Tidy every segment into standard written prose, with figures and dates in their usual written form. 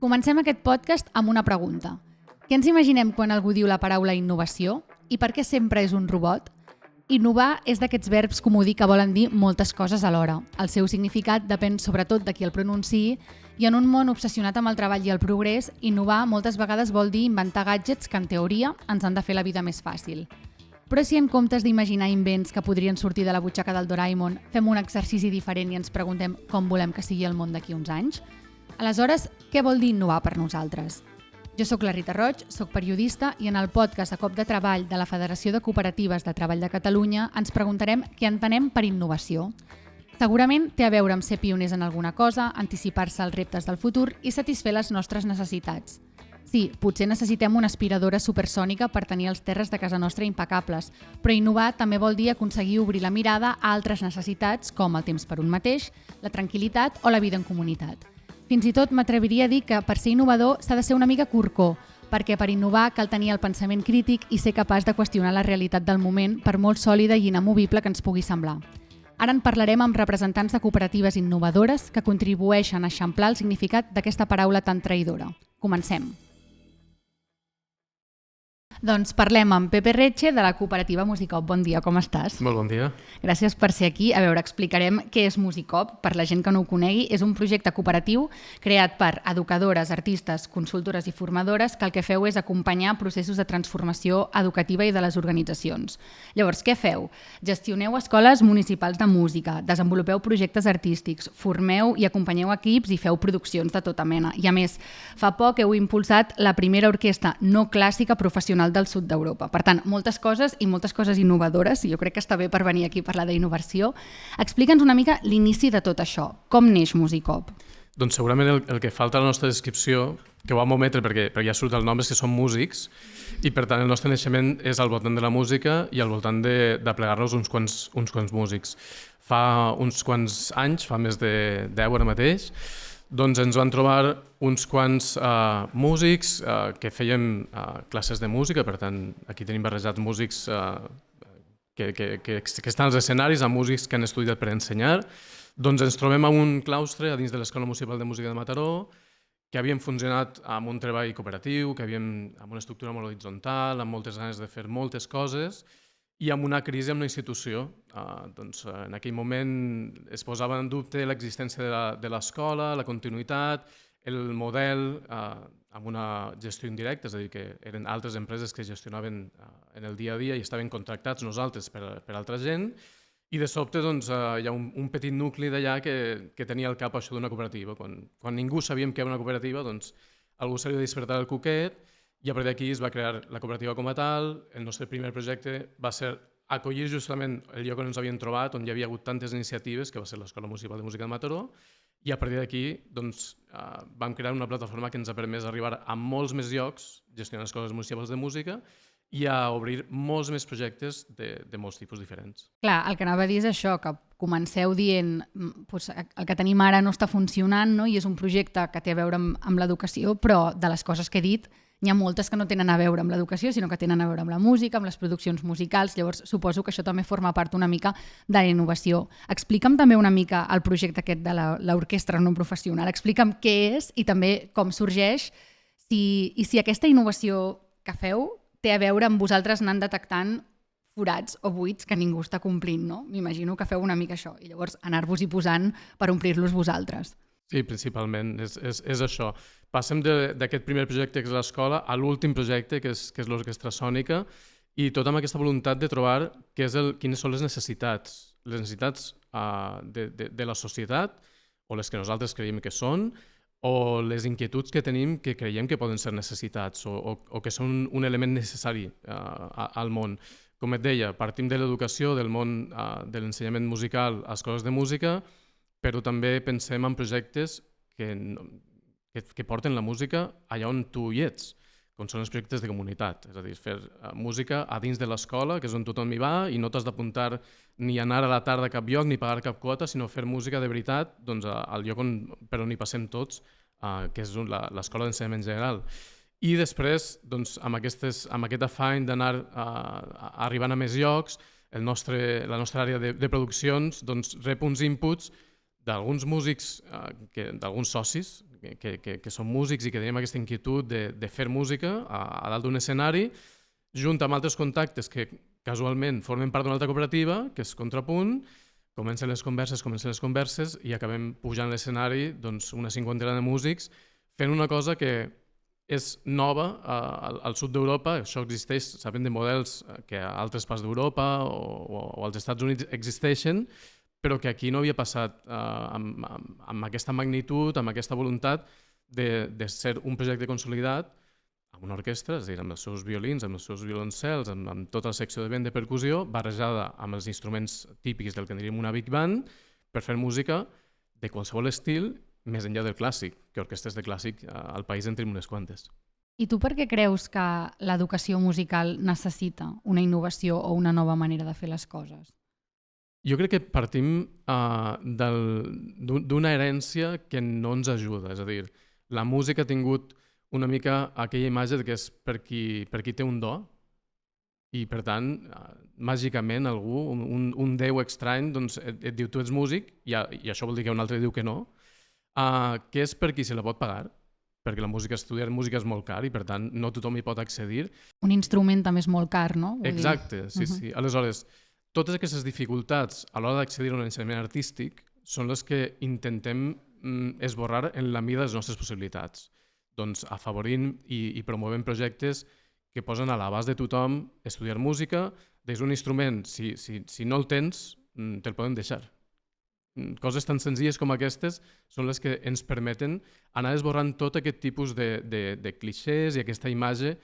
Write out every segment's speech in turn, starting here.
Comencem aquest podcast amb una pregunta. Què ens imaginem quan algú diu la paraula innovació? I per què sempre és un robot? Innovar és d'aquests verbs comodí que volen dir moltes coses alhora. El seu significat depèn sobretot de qui el pronunciï i en un món obsessionat amb el treball i el progrés, innovar moltes vegades vol dir inventar gadgets que en teoria ens han de fer la vida més fàcil. Però si en comptes d'imaginar invents que podrien sortir de la butxaca del Doraemon, fem un exercici diferent i ens preguntem com volem que sigui el món d'aquí uns anys? Aleshores, què vol dir innovar per nosaltres? Jo sóc la Rita Roig, sóc periodista i en el podcast A Cop de Treball de la Federació de Cooperatives de Treball de Catalunya ens preguntarem què entenem per innovació. Segurament té a veure amb ser pioners en alguna cosa, anticipar-se als reptes del futur i satisfer les nostres necessitats. Sí, potser necessitem una aspiradora supersònica per tenir els terres de casa nostra impecables, però innovar també vol dir aconseguir obrir la mirada a altres necessitats com el temps per un mateix, la tranquil·litat o la vida en comunitat. Fins i tot m'atreviria a dir que per ser innovador s'ha de ser una mica corcó, perquè per innovar cal tenir el pensament crític i ser capaç de qüestionar la realitat del moment per molt sòlida i inamovible que ens pugui semblar. Ara en parlarem amb representants de cooperatives innovadores que contribueixen a eixamplar el significat d'aquesta paraula tan traïdora. Comencem. Doncs parlem amb Pepe Reche de la cooperativa Musicop. Bon dia, com estàs? Molt bon dia. Gràcies per ser aquí. A veure, explicarem què és Musicop. Per la gent que no ho conegui, és un projecte cooperatiu creat per educadores, artistes, consultores i formadores que el que feu és acompanyar processos de transformació educativa i de les organitzacions. Llavors, què feu? Gestioneu escoles municipals de música, desenvolupeu projectes artístics, formeu i acompanyeu equips i feu produccions de tota mena. I a més, fa poc heu impulsat la primera orquestra no clàssica professional del sud d'Europa. Per tant, moltes coses i moltes coses innovadores, i jo crec que està bé per venir aquí a parlar d'innovació. Explica'ns una mica l'inici de tot això. Com neix Musicop? Doncs segurament el que falta a la nostra descripció, que ho vam ometre perquè ja surt el nom, és que som músics i per tant el nostre naixement és al voltant de la música i al voltant de plegar-nos uns quants músics. Fa uns quants anys, fa més de 10 ara mateix, doncs ens van trobar uns quants músics que fèiem classes de música, per tant aquí tenim barrejats músics que estan als escenaris amb músics que han estudiat per ensenyar. Doncs ens trobem a un claustre a dins de l'Escola Municipal de Música de Mataró, que havíem funcionat amb un treball cooperatiu, que havíem amb una estructura molt horitzontal, amb moltes ganes de fer moltes coses, i amb una crisi amb la institució. En aquell moment es posava en dubte l'existència de l'escola, la continuïtat, el model amb una gestió indirecta, és a dir, que eren altres empreses que gestionaven en el dia a dia i estaven contractats nosaltres per altra gent, i de sobte hi ha un petit nucli d'allà que tenia al cap això d'una cooperativa. Quan ningú sabíem què era una cooperativa, algú s'havia de despertar el cuquet, i a partir d'aquí es va crear la cooperativa com a tal. El nostre primer projecte va ser acollir justament el lloc on ens havíem trobat, on hi havia hagut tantes iniciatives, que va ser l'Escola Municipal de Música de Mataró, i a partir d'aquí vam crear una plataforma que ens ha permès arribar a molts més llocs, gestionant escoles municipals de música, i a obrir molts més projectes de molts tipus diferents. Clar, el que anava a dir és això, que comenceu dient el que tenim ara no està funcionant, no? I és un projecte que té a veure amb l'educació, però de les coses que he dit n'hi ha moltes que no tenen a veure amb l'educació, sinó que tenen a veure amb la música, amb les produccions musicals. Llavors, suposo que això també forma part una mica de la innovació. Explica'm també una mica el projecte aquest de l'orquestra no professional. Explica'm què és i també com sorgeix i si aquesta innovació que feu té a veure amb vosaltres anant detectant forats o buits que ningú està complint, no? M'imagino que feu una mica això i llavors anar-vos-hi posant per omplir-los vosaltres. Sí, principalment, és això. Passem d'aquest primer projecte, que és l'escola, a l'últim projecte, que és l'orquestra sònica, i tot amb aquesta voluntat de trobar quines són les necessitats de la societat, o les que nosaltres creiem que són, o les inquietuds que tenim que creiem que poden ser necessitats o que són un element necessari al món. Com et deia, partim de l'educació, del món de l'ensenyament musical a escoles de música, però també pensem en projectes que porten la música allà on tu hi ets, com són els projectes de comunitat, és a dir, fer música a dins de l'escola, que és on tothom hi va, i no t'has d'apuntar ni anar a la tarda a cap lloc ni pagar cap quota, sinó fer música de veritat al lloc per on hi passem tots, que és l'escola d'ensenyament general. I després, amb aquest afany d'anar arribant a més llocs, la nostra àrea de produccions rep uns inputs d'alguns músics, d'alguns socis que són músics i que tenim aquesta inquietud de fer música a dalt d'un escenari, junt amb altres contactes que casualment formen part d'una altra cooperativa, que és Contrapunt, comencen les converses i acabem pujant a l'escenari una cinquantena de músics fent una cosa que és nova al sud d'Europa. Això existeix, sabem de models que a altres parts d'Europa o als Estats Units existeixen, però que aquí no havia passat amb aquesta magnitud, amb aquesta voluntat de ser un projecte consolidat amb una orquestra, és a dir, amb els seus violins, amb els seus violoncels, amb tota la secció de vent de percussió, barrejada amb els instruments típics del que en diríem una big band, per fer música de qualsevol estil, més enllà del clàssic, que orquestres de clàssic al país en tenim unes quantes. I tu per què creus que l'educació musical necessita una innovació o una nova manera de fer les coses? Jo crec que partim d'una herència que no ens ajuda, és a dir, la música ha tingut una mica aquella imatge que és per qui té un do i, per tant, màgicament algú, un déu estrany, et diu tu ets músic i això vol dir que un altre diu que no, que és per qui se la pot pagar, perquè estudiar música és molt car i, per tant, no tothom hi pot accedir. Un instrument també és molt car, no? Exacte, sí. Aleshores, totes aquestes dificultats a l'hora d'accedir a un ensenyament artístic són les que intentem esborrar en la mida de les nostres possibilitats. Doncs afavorint i promovent projectes que posen a l'abast de tothom estudiar música. És un instrument, si no el tens, te'l poden deixar. Coses tan senzilles com aquestes són les que ens permeten anar esborrant tot aquest tipus de clixés i aquesta imatge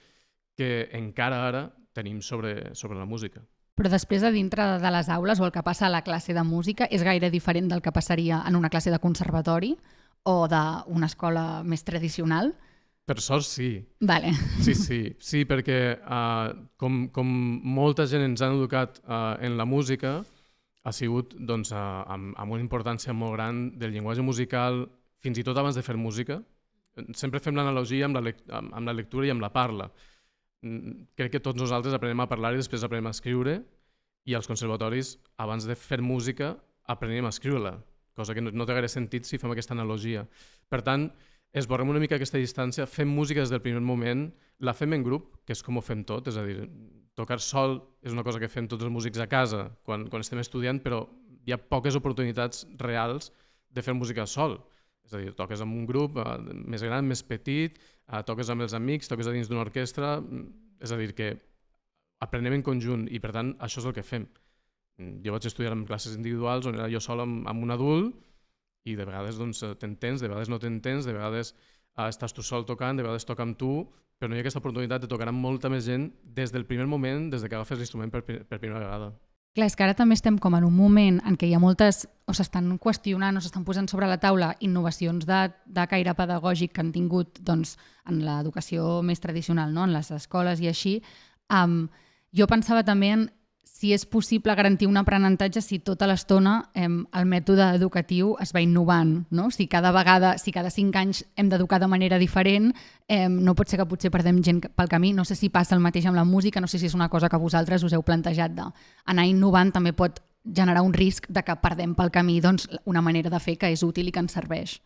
que encara ara tenim sobre la música. Però després, a dintre de les aules o el que passa a la classe de música és gaire diferent del que passaria en una classe de conservatori o d'una escola més tradicional? Per sort, sí. Vale. Sí, perquè com molta gent ens han educat en la música, ha sigut amb una importància molt gran del llenguatge musical, fins i tot abans de fer música. Sempre fem l'analogia amb la lectura i amb la parla. Crec que tots nosaltres aprenem a parlar i després aprenem a escriure, i als conservatoris, abans de fer música, aprenem a escriure-la, cosa que no té gaire sentit si fem aquesta analogia. Per tant, esborrem una mica aquesta distància, fem música des del primer moment, la fem en grup, que és com ho fem tot, és a dir, tocar sol és una cosa que fem tots els músics a casa quan estem estudiant, però hi ha poques oportunitats reals de fer música sol. És a dir, toques amb un grup més gran, més petit, toques amb els amics, toques a dins d'una orquestra, és a dir, que aprenem en conjunt i, per tant, això és el que fem. Jo vaig estudiar en classes individuals on era jo sol amb un adult i de vegades t'entens, de vegades no t'entens, de vegades estàs tu sol tocant, de vegades toca amb tu, però no hi ha aquesta oportunitat de tocar amb molta més gent des del primer moment, des que agafes l'instrument per primera vegada. Clar, és que ara també estem com en un moment en què hi ha moltes, o s'estan qüestionant o s'estan posant sobre la taula innovacions de caire pedagògic que han tingut en l'educació més tradicional, no? En les escoles i així. Jo pensava també en si és possible garantir un aprenentatge si tota l'estona el mètode educatiu es va innovant, no? Si cada 5 anys hem d'educar de manera diferent, no pot ser que potser perdem gent pel camí. No sé si passa el mateix amb la música, no sé si és una cosa que vosaltres us heu plantejat d'anar innovant, també pot generar un risc de que perdem pel camí una manera de fer que és útil i que ens serveix.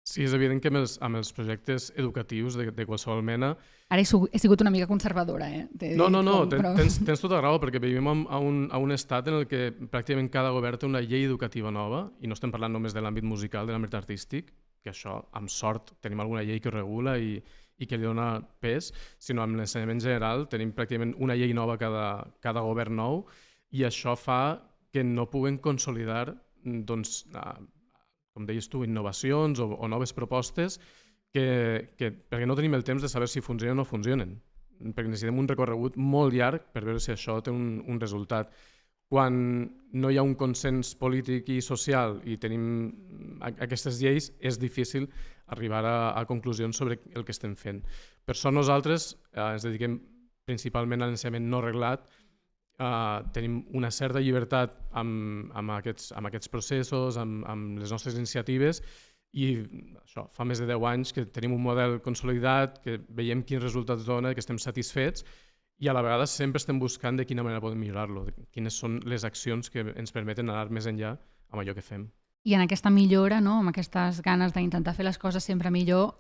Sí, és evident que amb els projectes educatius de qualsevol mena... Ara he sigut una mica conservadora, No, tens tota raó, perquè vivim a un estat en el que pràcticament cada govern té una llei educativa nova, i no estem parlant només de l'àmbit musical, de l'àmbit artístic, que això, amb sort, tenim alguna llei que ho regula i que li dona pes, sinó amb l'ensenyament general tenim pràcticament una llei nova cada govern nou, i això fa que no puguen consolidar, com deies tu, innovacions o noves propostes perquè no tenim el temps de saber si funcionen o no funcionen, perquè necessitem un recorregut molt llarg per veure si això té un resultat. Quan no hi ha un consens polític i social i tenim aquestes lleis, és difícil arribar a conclusions sobre el que estem fent. Per això nosaltres ens dediquem principalment a l'ensenyament no reglat, tenim una certa llibertat amb aquests processos, amb les nostres iniciatives, i això, fa més de 10 anys que tenim un model consolidat, que veiem quins resultats dona, que estem satisfets, i a la vegada sempre estem buscant de quina manera podem millorar-lo, quines són les accions que ens permeten anar més enllà amb allò que fem. I en aquesta millora, no? Amb aquestes ganes d'intentar fer les coses sempre millor,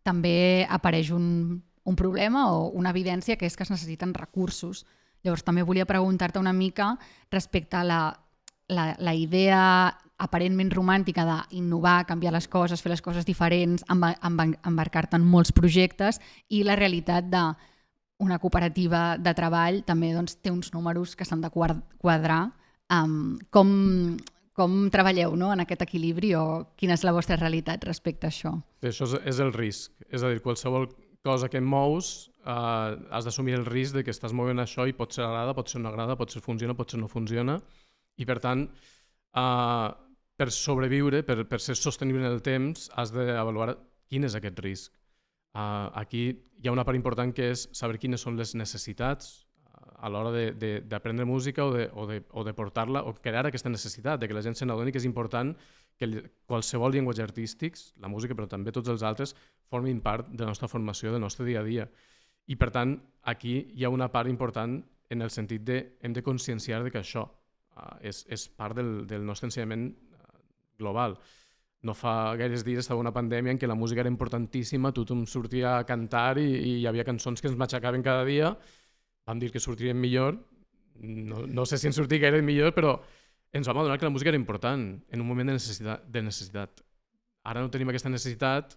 també apareix un problema o una evidència, que és que es necessiten recursos. Llavors també volia preguntar-te una mica respecte a la idea aparentment romàntica d'innovar, canviar les coses, fer les coses diferents, embarcar-te en molts projectes, i la realitat d'una cooperativa de treball també doncs, té uns números que s'han de quadrar. Com treballeu, no?, en aquest equilibri, o quina és la vostra realitat respecte a això? Això és el risc. És a dir, qualsevol cosa que mous has d'assumir el risc de que estàs movent això i pot ser agrada, pot ser no agrada, pot ser funciona, pot ser no funciona. I per tant, per sobreviure, per ser sostenible en el temps, has d'avaluar quin és aquest risc. Aquí hi ha una part important que és saber quines són les necessitats a l'hora d'aprendre música o de portar-la, o crear aquesta necessitat, de que la gent se n'adoni que és important que qualsevol llenguatge artístics, la música però també tots els altres, formin part de la nostra formació, del nostre dia a dia. I per tant, aquí hi ha una part important en el sentit de hem de conscienciar que això és part del nostre ensenyament global. No fa gaires dies estava una pandèmia en què la música era importantíssima, tothom sortia a cantar i hi havia cançons que ens matxacaven cada dia. Vam dir que sortirien millor, no sé si ens sortia gaire millor, però ens vam adonar que la música era important en un moment de necessitat. Ara no tenim aquesta necessitat,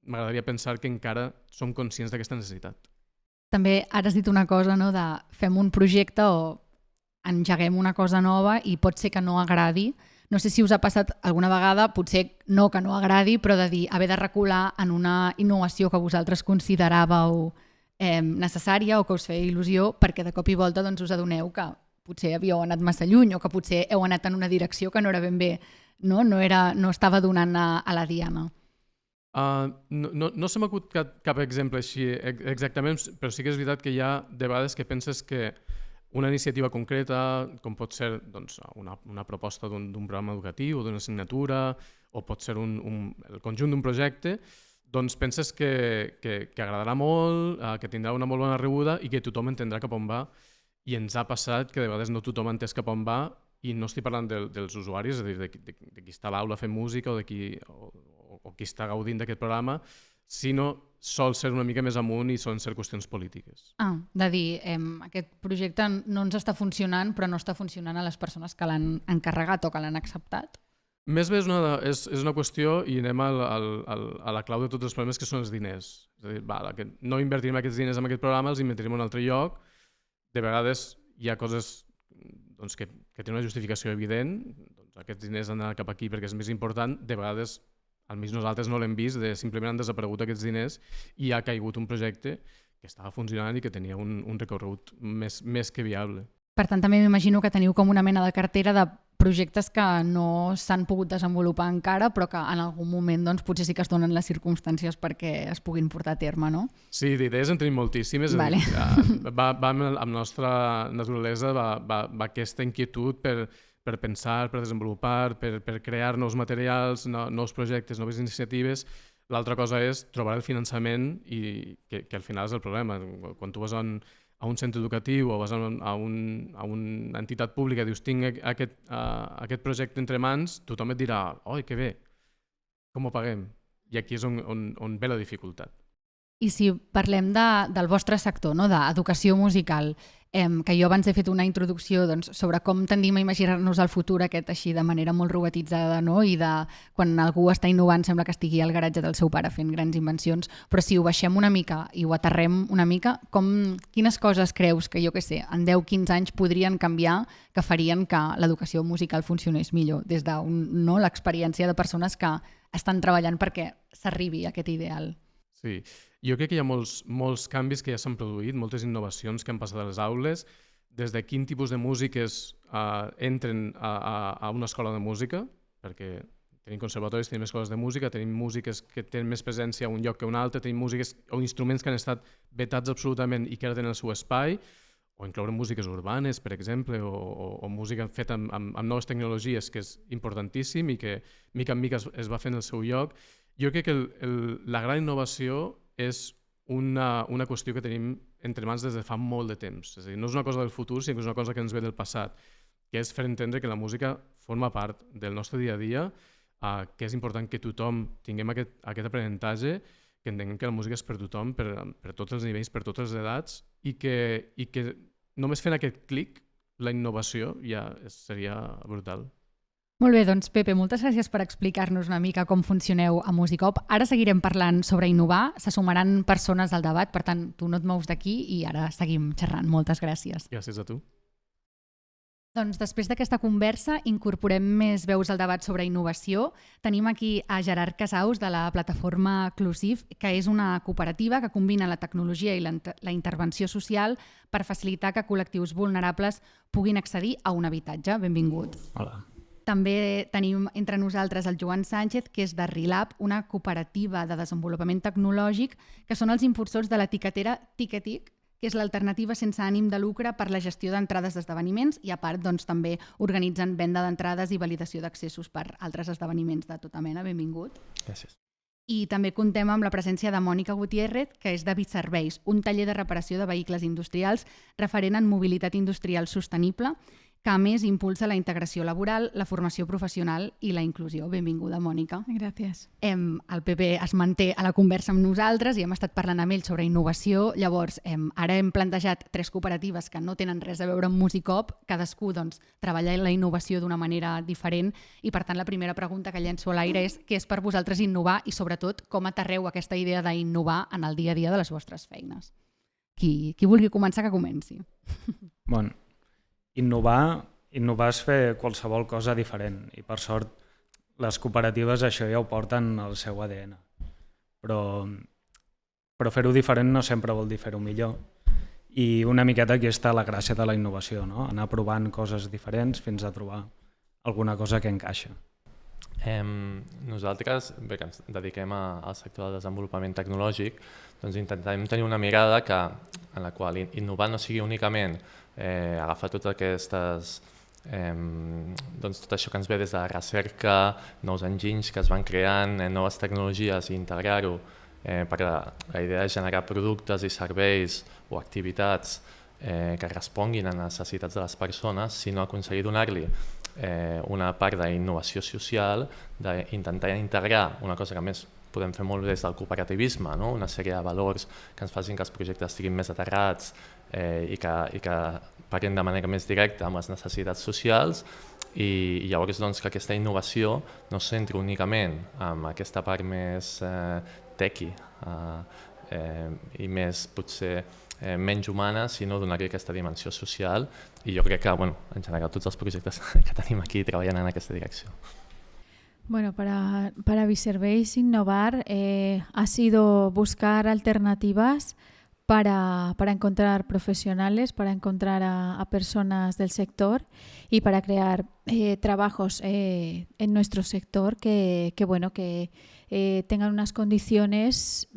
m'agradaria pensar que encara som conscients d'aquesta necessitat. També ara has dit una cosa, no?, de fem un projecte o engeguem una cosa nova i pot ser que no agradi. No sé si us ha passat alguna vegada, potser no que no agradi, però de dir haver de recular en una innovació que vosaltres consideràveu necessària o que us feia il·lusió, perquè de cop i volta doncs, us adoneu que potser havíeu anat massa lluny o que potser heu anat en una direcció que no era ben bé, no estava donant a la diana. No se m'acut cap exemple així exactament, però sí que és veritat que hi ha de vegades que penses que una iniciativa concreta, com pot ser doncs, una proposta d'un programa educatiu o d'una assignatura, o pot ser el conjunt d'un projecte, doncs penses que agradarà molt, que tindrà una molt bona rebuda i que tothom entendrà cap on va. I ens ha passat que de vegades no tothom ha entès cap on va, i no estic parlant dels usuaris, és a dir, de qui està a l'aula fent música o qui està gaudint d'aquest programa, sinó sol ser una mica més amunt i solen ser qüestions polítiques. De dir, aquest projecte no ens està funcionant, però no està funcionant a les persones que l'han encarregat o que l'han acceptat. Més bé és una qüestió, i anem a la clau de tots els problemes, que són els diners. És a dir, no invertirem aquests diners en aquest programa, els invertirem en un altre lloc. De vegades hi ha coses doncs, que tenen una justificació evident, doncs, aquests diners han d'anar cap aquí perquè és més important. De vegades, almenys nosaltres no l'hem vist, simplement han desaparegut aquests diners i ha caigut un projecte que estava funcionant i que tenia un recorregut més que viable. Per tant, també m'imagino que teniu com una mena de cartera de projectes que no s'han pogut desenvolupar encara, però que en algun moment doncs, potser sí que es donen les circumstàncies perquè es puguin portar a terme, no? Sí, d'idees en tenim moltíssimes. Vale. Va amb la nostra naturalesa, va aquesta inquietud per pensar, per desenvolupar, per crear nous materials, nous projectes, noves iniciatives. L'altra cosa és trobar el finançament, i que al final és el problema. Quan tu vas a un centre educatiu o vas a una entitat pública i dius tinc aquest projecte entre mans, tothom et dirà, oi, que bé, com ho paguem? I aquí és on ve la dificultat. I si parlem del vostre sector, no? D'educació musical, que jo abans he fet una introducció doncs, sobre com tendim a imaginar-nos el futur aquest així de manera molt robotitzada, no? I de quan algú està innovant sembla que estigui al garatge del seu pare fent grans invencions, però si ho baixem una mica i ho aterrem una mica, quines coses creus que, jo què sé, en 10-15 anys podrien canviar que farien que l'educació musical funcionés millor des de l'experiència de persones que estan treballant perquè s'arribi a aquest ideal? Sí, jo crec que hi ha molts canvis que ja s'han produït, moltes innovacions que han passat a les aules, des de quin tipus de músiques entren a una escola de música, perquè tenim conservatoris, tenim escoles de música, tenim músiques que tenen més presència a un lloc que a un altre, tenim músiques o instruments que han estat vetats absolutament i que ara tenen el seu espai, o incloure músiques urbanes, per exemple, o música feta amb noves tecnologies, que és importantíssim i que mica en mica es va fent el seu lloc. Jo crec que la gran innovació és una qüestió que tenim entre mans des de fa molt de temps. És a dir, no és una cosa del futur, sinó que és una cosa que ens ve del passat. que és fer entendre que la música forma part del nostre dia a dia, que és important que tothom tinguem aquest aprenentatge, que entenguem que la música és per tothom, per tots els nivells, per totes les edats, i que només fent aquest clic, la innovació ja seria brutal. Molt bé, doncs Pepe, moltes gràcies per explicar-nos una mica com funcioneu a Musicop. Ara seguirem parlant sobre innovar, se sumaran persones al debat, per tant, tu no et mous d'aquí i ara seguim xerrant. Moltes gràcies. Gràcies a tu. Doncs després d'aquesta conversa incorporem més veus al debat sobre innovació. Tenim aquí a Gerard Casaus de la plataforma Clusif, que és una cooperativa que combina la tecnologia i la intervenció social per facilitar que col·lectius vulnerables puguin accedir a un habitatge. Benvingut. Hola. També tenim entre nosaltres el Joan Sánchez, que és de Rilab, una cooperativa de desenvolupament tecnològic, que són els impulsors de l'etiquetera Ticketic, que és l'alternativa sense ànim de lucre per la gestió d'entrades d'esdeveniments i a part doncs, també organitzen venda d'entrades i validació d'accessos per altres esdeveniments de tota mena. Benvingut. Gràcies. I també contem amb la presència de Mònica Gutiérrez, que és de Bitserveis, un taller de reparació de vehicles industrials referent en mobilitat industrial sostenible, que a més impulsa la integració laboral, la formació professional i la inclusió. Benvinguda, Mònica. Gràcies. El PP es manté a la conversa amb nosaltres i hem estat parlant amb ell sobre innovació. Llavors, ara hem plantejat 3 cooperatives que no tenen res a veure amb Musicop. Cadascú treballa la innovació d'una manera diferent i, per tant, la primera pregunta que llenço a l'aire és què és per vosaltres innovar i, sobretot, com aterreu aquesta idea d'innovar en el dia a dia de les vostres feines. Qui vulgui començar, que comenci. Bon, innovar és fer qualsevol cosa diferent i per sort les cooperatives això ja ho porten al seu ADN. Però fer-ho diferent no sempre vol dir fer-ho millor i una miqueta aquí està la gràcia de la innovació, no? Anar provant coses diferents fins a trobar alguna cosa que encaixa. Nosaltres, bé, que ens dediquem al sector del desenvolupament tecnològic, doncs intentem tenir una mirada en la qual innovar no sigui únicament agafar totes aquestes, doncs tot això que ens ve des de la recerca, nous enginys que es van creant, noves tecnologies i integrar-ho per la idea de generar productes i serveis o activitats que responguin a necessitats de les persones, sinó aconseguir donar-li una part d'innovació social, d'intentar integrar una cosa que a més podem fer molt des del cooperativisme, no? Una sèrie de valors que ens facin que els projectes estiguin més aterrats i que parlin de manera més directa amb les necessitats socials i llavors doncs, que aquesta innovació no es centri únicament en aquesta part més tequi i més potser menys humana, sinó donar-li aquesta dimensió social i jo crec que en general tots els projectes que tenim aquí treballen en aquesta direcció. Bueno, para Bitserveis innovar ha sido buscar alternativas para encontrar profesionales, para encontrar a personas del sector y para crear trabajos en nuestro sector que tengan unas condiciones,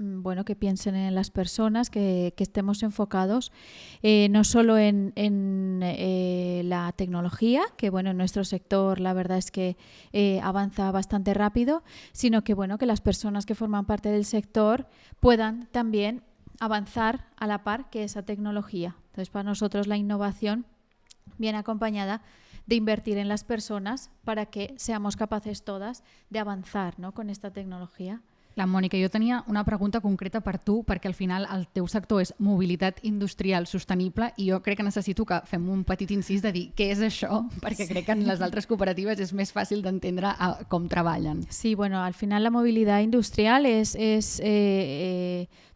que piensen en las personas, que estemos enfocados no solo en la tecnología, que en nuestro sector la verdad es que avanza bastante rápido, sino que las personas que forman parte del sector puedan también avanzar a la par que esa tecnología. Entonces, para nosotros la innovación viene acompañada de invertir en las personas para que seamos capaces todas de avanzar, ¿no?, con esta tecnología. La Mònica, jo tenia una pregunta concreta per tu, perquè al final el teu sector és mobilitat industrial sostenible i jo crec que necessito que fem un petit incís de dir què és això, perquè crec que en les altres cooperatives és més fàcil d'entendre com treballen. Sí, al final la movilidad industrial es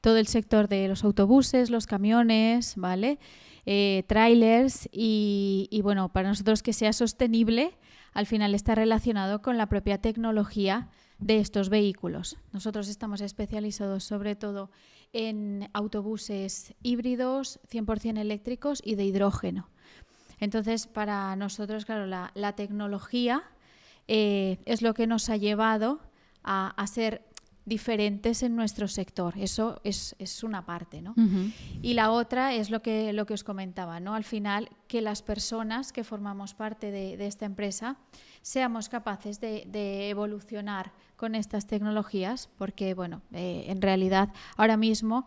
todo el sector de los autobuses, los camiones, ¿vale? Trailers y para nosotros que sea sostenible al final está relacionado con la propia tecnología de estos vehículos. Nosotros estamos especializados sobre todo en autobuses híbridos, 100% eléctricos y de hidrógeno. Entonces, para nosotros, claro, la tecnología es lo que nos ha llevado a ser diferentes en nuestro sector. Eso es una parte, ¿no? Uh-huh. Y la otra es lo que os comentaba, ¿no? Al final, que las personas que formamos parte de esta empresa seamos capaces de evolucionar con estas tecnologías, porque, en realidad, ahora mismo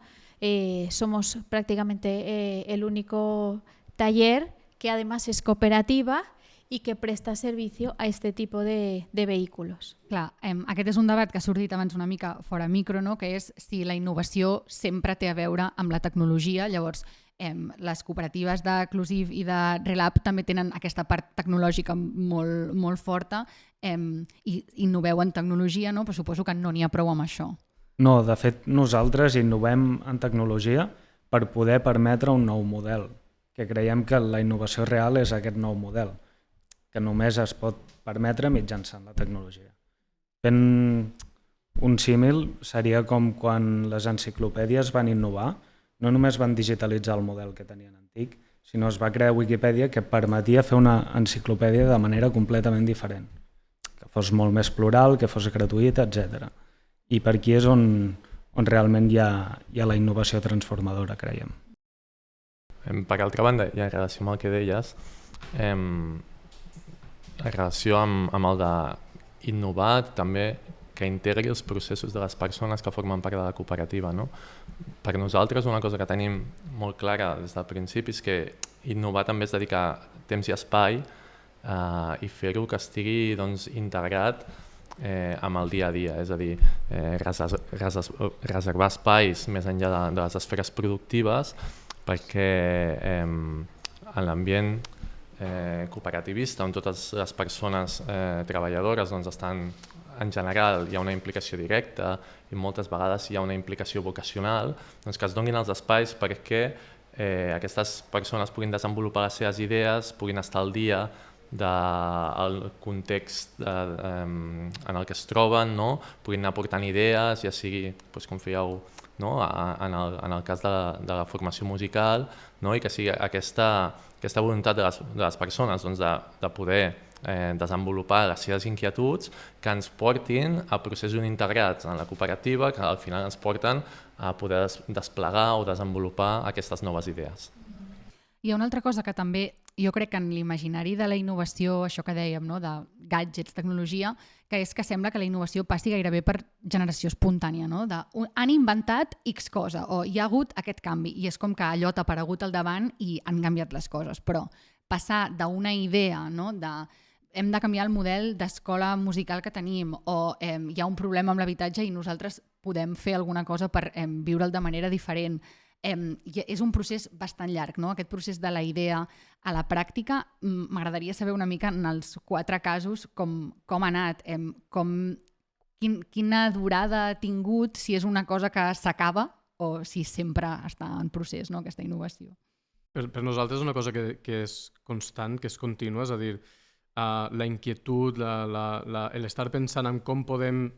somos prácticamente el único taller que además es cooperativa y que presta servicio a este tipo de vehículos. Clar, aquest és un debat que ha sortit abans una mica fora micro, no? Que és si la innovació sempre té a veure amb la tecnologia. Llavors, les cooperatives d'Eclusive i de Relab també tenen aquesta part tecnològica molt, molt forta i innoveu en tecnologia, no? Però suposo que no n'hi ha prou amb això. No, de fet, nosaltres innovem en tecnologia per poder permetre un nou model, que creiem que la innovació real és aquest nou model, que només es pot permetre mitjançant la tecnologia. Fent un símil seria com quan les enciclopèdies van innovar, no només van digitalitzar el model que tenien antic, sinó es va crear Wikipedia que permetia fer una enciclopèdia de manera completament diferent, que fos molt més plural, que fos gratuïta, etc. I per aquí és on realment hi ha la innovació transformadora, creiem. Per altra banda, i en relació amb el que deies, en relació amb el d'innovar també que integri els processos de les persones que formen part de la cooperativa. No? Per nosaltres una cosa que tenim molt clara des del principi és que innovar també és dedicar temps i espai i fer-ho que estigui integrat amb el dia a dia, és a dir, reservar espais més enllà de les esferes productives perquè en l'ambient cooperativista on totes les persones treballadores estan, en general hi ha una implicació directa i moltes vegades hi ha una implicació vocacional, que es donin els espais perquè aquestes persones puguin desenvolupar les seves idees, puguin estar al dia del context en el que es troben, no? Puguin anar aportant idees, ja sigui, com fèieu, no? en el cas de la formació musical, no? I que sigui aquesta voluntat de les persones de poder desenvolupar les seves inquietuds que ens portin a processos integrats en la cooperativa que al final ens porten a poder desplegar o desenvolupar aquestes noves idees. Hi ha una altra cosa que també jo crec que en l'imaginari de la innovació, això que dèiem, no? De gadgets, tecnologia, que és que sembla que la innovació passi gairebé per generació espontània, no? Han inventat X cosa o hi ha hagut aquest canvi i és com que allò t'ha aparegut al davant i han canviat les coses, però passar d'una idea, no? Hem de canviar el model d'escola musical que tenim o hi ha un problema amb l'habitatge i nosaltres podem fer alguna cosa per viure'l de manera diferent. És un procés bastant llarg, no? Aquest procés de la idea a la pràctica. M'agradaria saber una mica en els 4 casos com ha anat, quina durada ha tingut, si és una cosa que s'acaba o si sempre està en procés, no? Aquesta innovació. Per nosaltres és una cosa que és constant, que és contínua, és a dir, la inquietud, l'estar pensant en com podem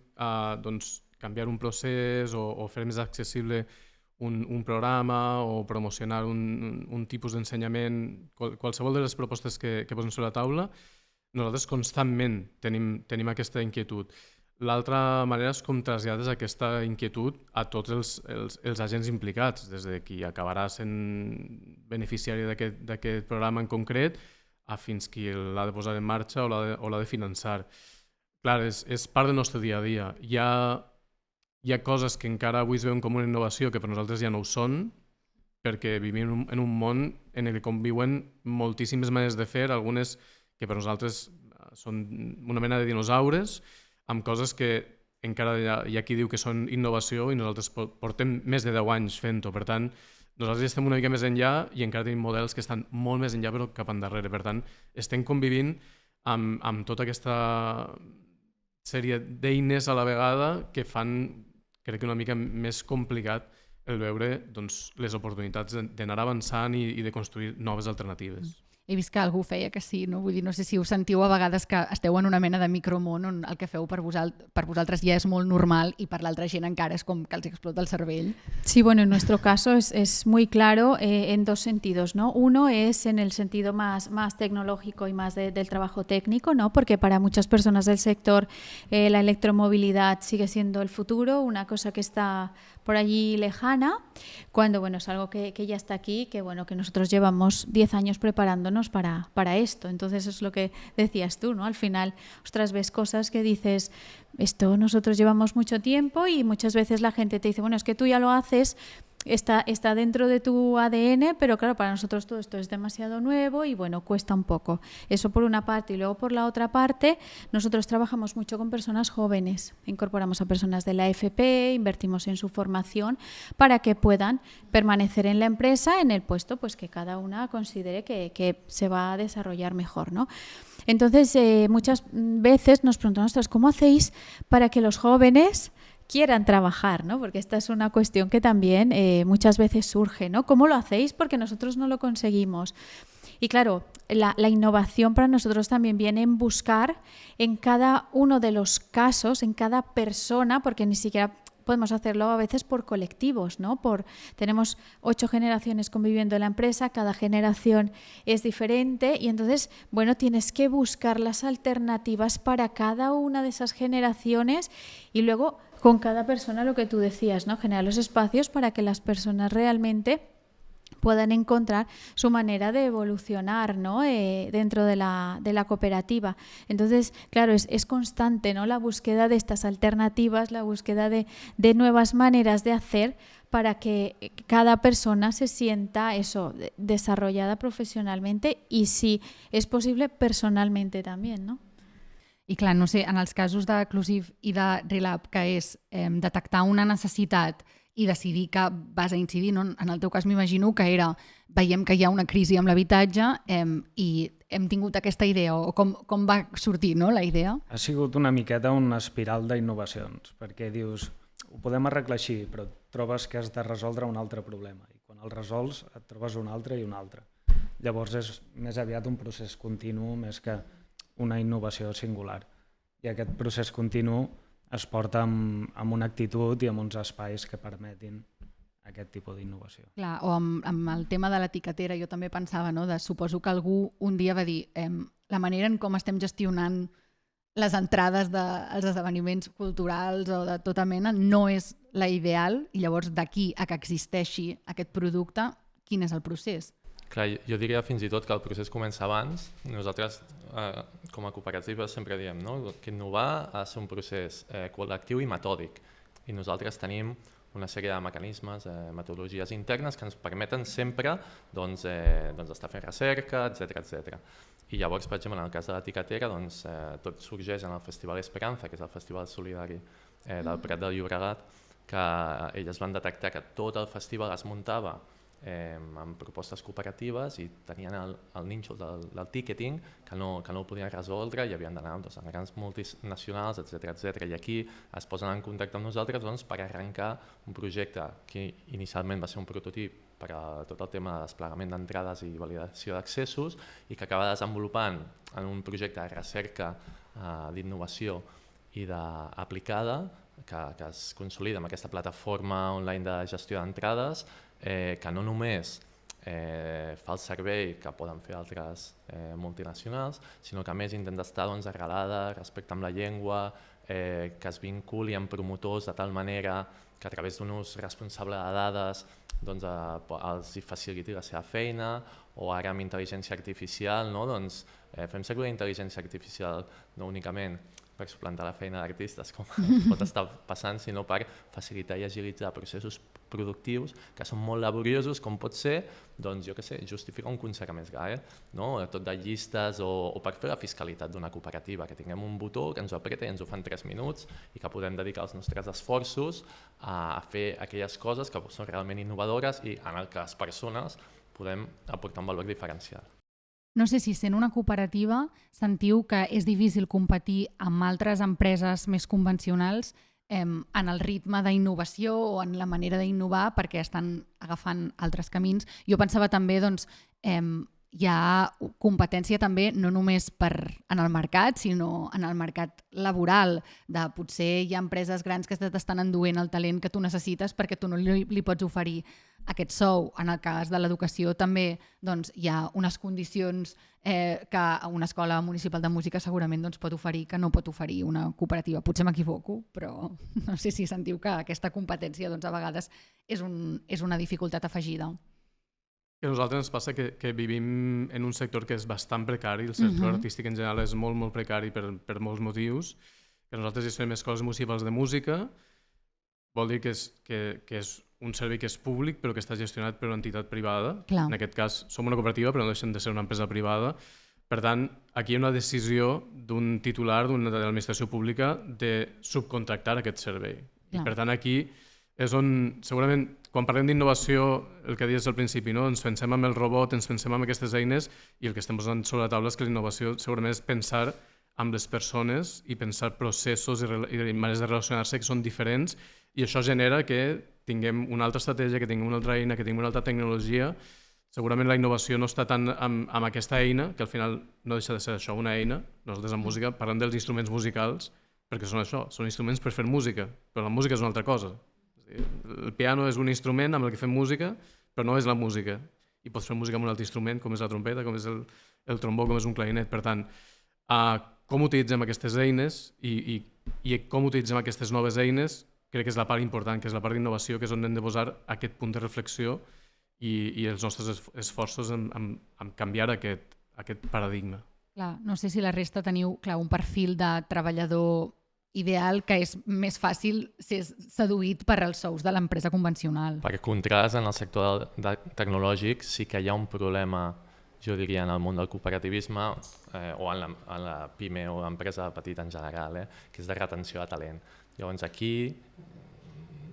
canviar un procés o fer més accessible un programa o promocionar un tipus d'ensenyament, qualsevol de les propostes que posem sobre la taula, nosaltres constantment tenim aquesta inquietud. L'altra manera és com trasllades aquesta inquietud a tots els agents implicats, des de qui acabarà sent beneficiari d'aquest programa en concret a fins qui l'ha de posar en marxa o l'ha de finançar. Clar, és part del nostre dia a dia. Hi ha coses que encara avui es veuen com una innovació que per nosaltres ja no ho són, perquè vivim en un món en el que conviuen moltíssimes maneres de fer, algunes que per nosaltres són una mena de dinosaures, amb coses que encara hi ha qui diu que són innovació i nosaltres portem més de 10 anys fent-ho. Per tant, nosaltres ja estem una mica més enllà i encara tenim models que estan molt més enllà però cap endarrere. Per tant, estem convivint amb tota aquesta sèrie d'eines a la vegada que fan, crec que una mica més complicat el veure les oportunitats d'anar avançant i de construir noves alternatives. He vist que algú feia que sí, no? Vull dir, no sé si us sentiu a vegades que esteu en una mena de micromón on el que feu per vosaltres ja és molt normal i per l'altra gent encara és com que els explota el cervell. Sí, bueno, en nuestro caso es muy claro en 2 sentidos, ¿no? Uno es en el sentido más tecnológico y más del trabajo técnico, ¿no? Porque para muchas personas del sector la electromovilidad sigue siendo el futuro, una cosa que está por allí lejana, cuando bueno, es algo que ya está aquí, que bueno, que nosotros llevamos 10 años preparándonos para esto. Entonces es lo que decías tú, ¿no? Al final, ostras, ves cosas que dices, esto nosotros llevamos mucho tiempo y muchas veces la gente te dice, bueno, es que tú ya lo haces, está dentro de tu ADN, pero claro, para nosotros todo esto es demasiado nuevo y bueno, cuesta un poco. Eso por una parte. Y luego por la otra parte, nosotros trabajamos mucho con personas jóvenes. Incorporamos a personas de la FP, invertimos en su formación para que puedan permanecer en la empresa en el puesto pues que cada una considere que se va a desarrollar mejor, ¿no? Entonces, muchas veces nos preguntamos, ¿cómo hacéis para que los jóvenes quieran trabajar, ¿no? Porque esta es una cuestión que también muchas veces surge, ¿no? ¿Cómo lo hacéis? Porque nosotros no lo conseguimos. Y claro, la innovación para nosotros también viene en buscar en cada uno de los casos, en cada persona, porque ni siquiera podemos hacerlo a veces por colectivos, ¿no? Tenemos 8 generaciones conviviendo en la empresa, cada generación es diferente y entonces, bueno, tienes que buscar las alternativas para cada una de esas generaciones y luego con cada persona, lo que tú decías, ¿no? Generar los espacios para que las personas realmente puedan encontrar su manera de evolucionar, ¿no? Dentro de la cooperativa. Entonces, claro, es constante, ¿no? La búsqueda de estas alternativas, la búsqueda de nuevas maneras de hacer para que cada persona se sienta desarrollada profesionalmente y, si es posible, personalmente también, ¿no? I clar, no sé, en els casos d'Eclusive i de Relab, que és detectar una necessitat i decidir que vas a incidir, no? En el teu cas m'imagino que veiem que hi ha una crisi amb l'habitatge i hem tingut aquesta idea, o com va sortir, no, la idea? Ha sigut una miqueta una espiral d'innovacions, perquè dius, ho podem arreglar així, però trobes que has de resoldre un altre problema, i quan el resols et trobes un altre i un altre. Llavors és més aviat un procés continu més que una innovació singular. I aquest procés continu es porta amb una actitud i amb uns espais que permetin aquest tipus d'innovació. Clar, o amb el tema de l'etiquetera, jo també pensava, no? Suposo que algú un dia va dir la manera en com estem gestionant les entrades dels esdeveniments culturals o de tota mena no és la ideal, i llavors d'aquí a que existeixi aquest producte, quin és el procés? Clar, jo diria fins i tot que el procés comença abans. Nosaltres, com a cooperativa, sempre diem, no? Que innovar ha de ser un procés col·lectiu i metòdic. I nosaltres tenim una sèrie de mecanismes, metodologies internes que ens permeten sempre estar fent recerca, etc. I llavors, per exemple, en el cas de l'etiquetera, tot sorgeix en el Festival Esperanza, que és el festival solidari del Prat del Llobregat, que elles van detectar que tot el festival es muntava amb propostes cooperatives i tenien el nínxol del ticketing que no ho podien resoldre i havien d'anar a grans multinacionals, etc. I aquí es posen en contacte amb nosaltres per arrencar un projecte que inicialment va ser un prototip per a tot el tema de desplegament d'entrades i validació d'accessos i que acaba desenvolupant en un projecte de recerca d'innovació i d'aplicada que es consolida amb aquesta plataforma online de gestió d'entrades que no només fa el servei que poden fer altres multinacionals, sinó que a més intenta estar arrelada respecte amb la llengua, que es vinculi amb promotors de tal manera que a través d'un ús responsable de dades els faciliti la seva feina, o ara amb intel·ligència artificial, fem servir la intel·ligència artificial no únicament per suplantar la feina d'artistes, com pot estar passant, sinó per facilitar i agilitzar processos productius que són molt laboriosos, com pot ser, justificar un concert a més GAE, tot de llistes o per fer la fiscalitat d'una cooperativa, que tinguem un botó que ens ho apreta i ens ho fa en 3 minuts i que podem dedicar els nostres esforços a fer aquelles coses que són realment innovadores i en què les persones podem aportar un valor diferencial. No sé si sent una cooperativa sentiu que és difícil competir amb altres empreses més convencionals en el ritme d'innovació o en la manera d'innovar perquè estan agafant altres camins. Jo pensava també, hi ha competència també no només en el mercat, sinó en el mercat laboral. Potser hi ha empreses grans que estan enduent el talent que tu necessites perquè tu no li pots oferir aquest sou. En el cas de l'educació també hi ha unes condicions que una escola municipal de música segurament pot oferir que no pot oferir una cooperativa. Potser m'equivoco, però no sé si sentiu que aquesta competència a vegades és una dificultat afegida. A nosaltres ens passa que vivim en un sector que és bastant precari, el sector artístic en general és molt, molt precari per molts motius. Que nosaltres gestionem escoles municipals de música, vol dir que és un servei que és públic però que està gestionat per una entitat privada. Clar. En aquest cas som una cooperativa però no deixem de ser una empresa privada. Per tant, aquí hi ha una decisió d'un titular de l'administració pública de subcontractar aquest servei. Clar. I per tant aquí és on segurament quan parlem d'innovació, el que deies al principi, no? Ens pensem en el robot, ens pensem en aquestes eines i el que estem posant sobre la taula és que la innovació segurament és pensar amb les persones i pensar processos i maneres de relacionar-se que són diferents i això genera que tinguem una altra estratègia, que tinguem una altra eina, que tinguem una altra tecnologia. Segurament la innovació no està tant amb aquesta eina, que al final no deixa de ser això, una eina. Nosaltres en música parlem dels instruments musicals perquè són això, són instruments per fer música, però la música és una altra cosa. El piano és un instrument amb el que fem música, però no és la música. I pots fer música amb un altre instrument, com és la trompeta, com és el trombó, com és un clarinet. Per tant, com utilitzem aquestes eines i com utilitzem aquestes noves eines crec que és la part important, que és la part d'innovació, que és on hem de posar aquest punt de reflexió i els nostres esforços en canviar aquest paradigma. Clar, no sé si la resta teniu un perfil de treballador ideal que és més fàcil ser seduït per als sous de l'empresa convencional. Per contrast, en el sector tecnològic sí que hi ha un problema, jo diria, en el món del cooperativisme o en la PIME o empresa petita en general, que és de retenció de talent. Llavors aquí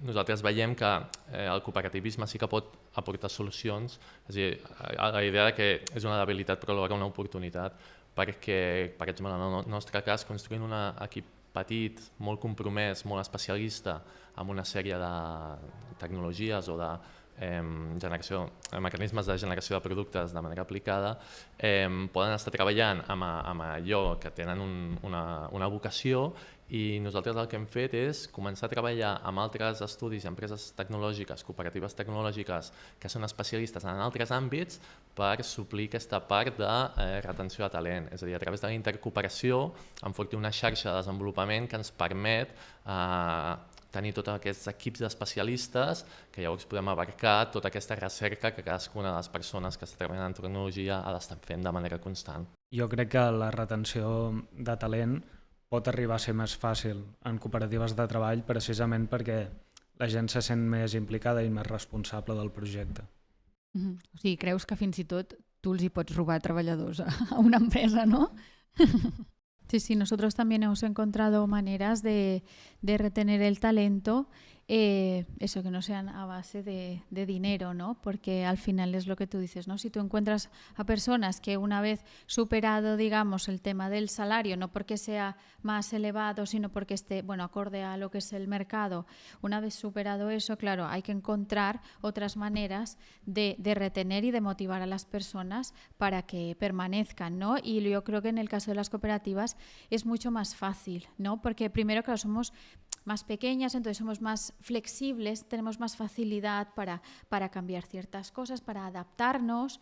nosaltres veiem que el cooperativisme sí que pot aportar solucions, és a dir, la idea que és una debilitat però alhora una oportunitat perquè, per exemple, en el nostre cas, construint un equip petit, molt compromès, molt especialista amb una sèrie de tecnologies o de mecanismes de generació de productes de manera aplicada, poden estar treballant amb allò que tenen una vocació i nosaltres el que hem fet és començar a treballar amb altres estudis i empreses tecnològiques, cooperatives tecnològiques que són especialistes en altres àmbits per suplir aquesta part de retenció de talent. És a dir, a través de la intercooperació enfortir una xarxa de desenvolupament que ens permet tenir tots aquests equips d'especialistes que llavors podem abarcar tota aquesta recerca que cadascuna de les persones que estan treballant en tecnologia ha d'estar fent de manera constant. Jo crec que la retenció de talent pot arribar a ser més fàcil en cooperatives de treball precisament perquè la gent se sent més implicada i més responsable del projecte. O sigui, creus que fins i tot tu els hi pots robar treballadors a una empresa, no? Sí, nosotros también hemos encontrado maneras de retener el talento, eso que no sean a base de dinero, ¿no? Porque al final es lo que tú dices, ¿no? Si tú encuentras a personas que una vez superado, digamos, el tema del salario, no porque sea más elevado, sino porque esté, acorde a lo que es el mercado, una vez superado eso, claro, hay que encontrar otras maneras de retener y de motivar a las personas para que permanezcan, ¿no? Y yo creo que en el caso de las cooperativas es mucho más fácil, ¿no? Porque primero, claro, somos más pequeñas, entonces somos más flexibles, tenemos más facilidad para cambiar ciertas cosas, para adaptarnos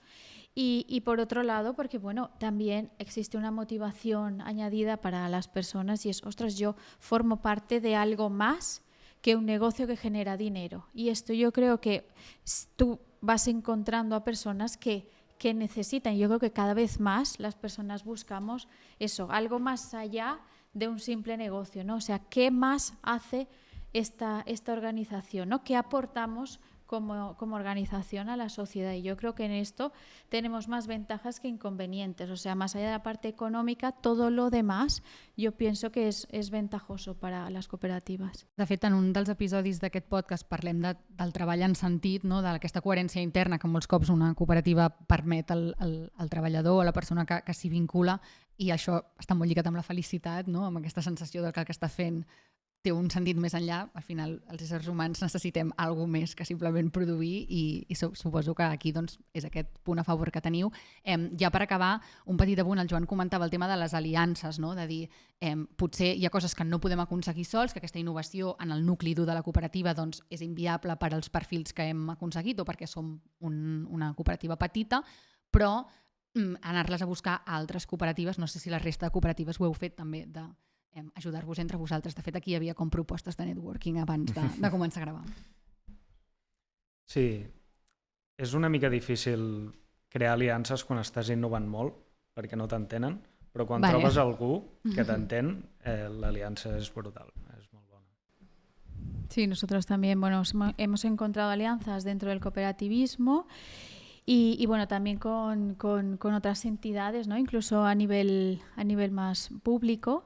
y por otro lado, porque también existe una motivación añadida para las personas y es, ostras, yo formo parte de algo más que un negocio que genera dinero. Y esto yo creo que tú vas encontrando a personas que necesitan, yo creo que cada vez más las personas buscamos eso, algo más allá de un simple negocio, ¿no? O sea, ¿qué más hace esta organización, ¿no? ¿Qué aportamos como organización a la sociedad? Y yo creo que en esto tenemos más ventajas que inconvenientes. O sea, más allá de la parte econòmica, todo lo demás yo pienso que és ventajoso para les cooperatives. De fet, en un dels episodis d'aquest podcast parlem del treball en sentit, no? D'aquesta coherència interna que molts cops una cooperativa permet al treballador, a la persona que s'hi vincula, i això està molt lligat amb la felicitat, no? Amb aquesta sensació que el que està fent té un sentit més enllà. Al final, els éssers humans necessitem alguna més que simplement produir i suposo que aquí doncs, és aquest punt a favor que teniu. Ja per acabar, un petit apunt, el Joan comentava el tema de les aliances, no? De dir, potser hi ha coses que no podem aconseguir sols, que aquesta innovació en el nucli dur de la cooperativa doncs, és inviable per als perfils que hem aconseguit o perquè som una cooperativa petita, però anar-les a buscar a altres cooperatives, no sé si la resta de cooperatives ho heu fet també, ajudar-vos entre vosaltres. De fet, aquí hi havia com propostes de networking abans de començar a gravar. Sí, és una mica difícil crear aliances quan estàs innovant molt, perquè no t'entenen, però quan trobes algú que t'entén, l'aliança és brutal, és molt bona. Sí, nosotros también, bueno, hemos encontrado alianzas dentro del cooperativismo y bueno, también con otras entidades, ¿no? Incluso a nivel más público.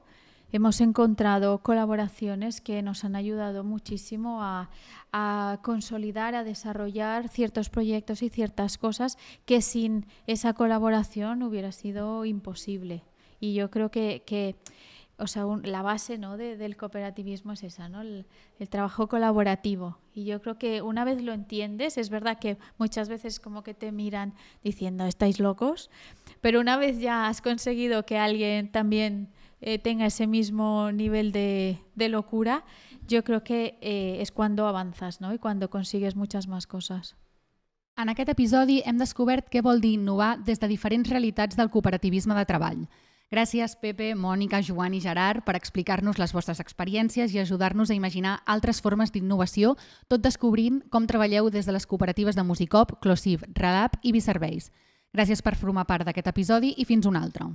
Hemos encontrado colaboraciones que nos han ayudado muchísimo a consolidar, a desarrollar ciertos proyectos y ciertas cosas que sin esa colaboración hubiera sido imposible. Y yo creo que o sea, la base, ¿no? del cooperativismo es esa, ¿no? El trabajo colaborativo. Y yo creo que una vez lo entiendes, es verdad que muchas veces como que te miran diciendo ¿estáis locos? Pero una vez ya has conseguido que alguien también tenga ese mismo nivel de locura, yo creo que és quan avances, no? I quan consigues muchas más cosas. En aquest episodi hem descobert què vol dir innovar des de diferents realitats del cooperativisme de treball. Gràcies, Pepe, Mònica, Joan i Gerard, per explicar-nos les vostres experiències i ajudar-nos a imaginar altres formes d'innovació, tot descobrint com treballeu des de les cooperatives de Musicop, Closiv, Radap i Biserveis. Gràcies per formar part d'aquest episodi i fins un altre.